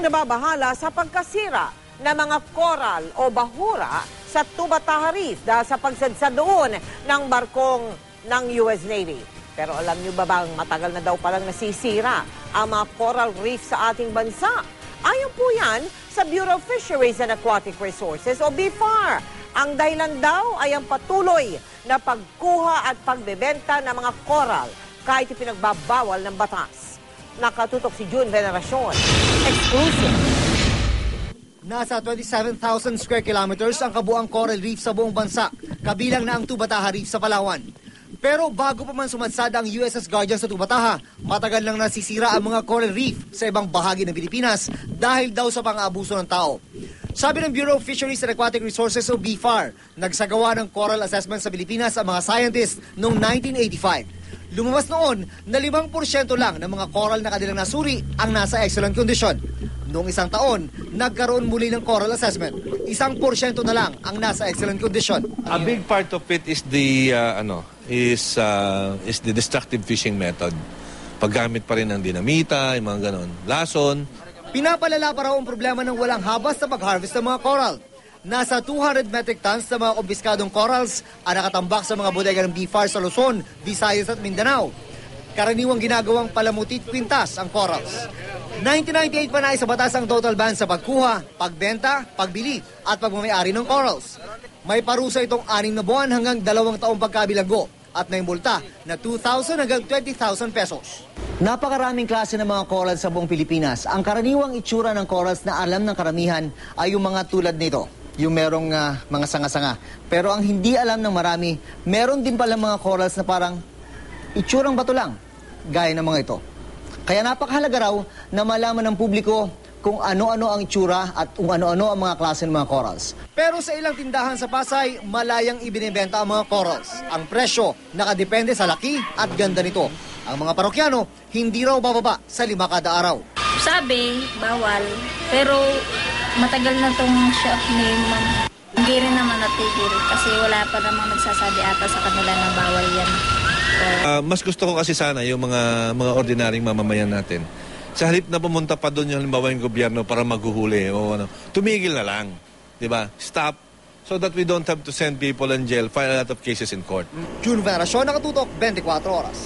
ang nababahala sa pagkasira ng mga koral o bahura sa Tubataha Reef dahil sa pagsadsad doon ng barkong ng US Navy. Pero alam niyo ba bang matagal na daw palang nasisira ang mga coral reef sa ating bansa? Ayon po yan sa Bureau of Fisheries and Aquatic Resources o BFAR. Ang dahilan daw ay ang patuloy na pagkuha at pagbebenta ng mga coral kahit ipinagbabawal ng batas. Nakatutok si June Veneracion. Exclusive. Nasa 27,000 square kilometers ang kabuang coral reef sa buong bansa, kabilang na ang Tubataha Reef sa Palawan. Pero bago pa man sumadsada ang USS Guardian sa Tubataha, matagal nang nasisira ang mga coral reef sa ibang bahagi ng Pilipinas dahil daw sa pang-aabuso ng tao. Sabi ng Bureau of Fisheries and Aquatic Resources o BFAR, nagsagawa ng coral assessment sa Pilipinas ang mga scientists noong 1985. Lumabas noon na 5% lang ng mga coral na kanilang nasuri ang nasa excellent condition. Noong isang taon, nagkaroon muli ng coral assessment. 1% na lang ang nasa excellent condition. A big part of it is the the destructive fishing method. Paggamit pa rin ng dinamita, yung mga ganon, lason. Pinapalala pa raw ang problema ng walang habas sa pag-harvest ng mga coral. Nasa 200 metric tons na mga kumpiskadong corals ang nakatambak sa mga bodega ng BFAR sa Luzon, Visayas at Mindanao. Karaniwang ginagawang palamutit kwintas ang corals. 1998 pa na sa batas ang total ban sa pagkuha, pagbenta, pagbili at pagmamayari ng corals. May parusa itong 6 na buwan hanggang 2 taong pagkabilanggo at may multa na 2,000 hanggang 20,000 pesos. Napakaraming klase ng mga corals sa buong Pilipinas. Ang karaniwang itsura ng corals na alam ng karamihan ay yung mga tulad nito, yung merong mga sanga-sanga. Pero ang hindi alam ng marami, meron din pala mga corals na parang itsurang bato lang, gaya ng mga ito. Kaya napakahalaga raw na malaman ng publiko kung ano-ano ang itsura at kung ano-ano ang mga klase ng mga corals. Pero sa ilang tindahan sa Pasay, malayang ibinibenta ang mga corals. Ang presyo nakadepende sa laki at ganda nito. Ang mga parokyano, hindi raw bababa sa 5 kada araw. Sabi, bawal. Pero matagal na tong shop ni Ma'am. Hindi rin naman natigil kasi wala pa namang nagsasabi ata sa kanila na bawal yan. Mas gusto ko kasi sana yung mga ordinaryong mamamayan natin. Sa halip na pumunta pa doon yung halimbawa yung gobyerno para maghuhuli o ano, tumigil na lang. Diba? Stop so that we don't have to send people in jail, file a lot of cases in court. June Veneracion, Nakatutok, 24 Oras.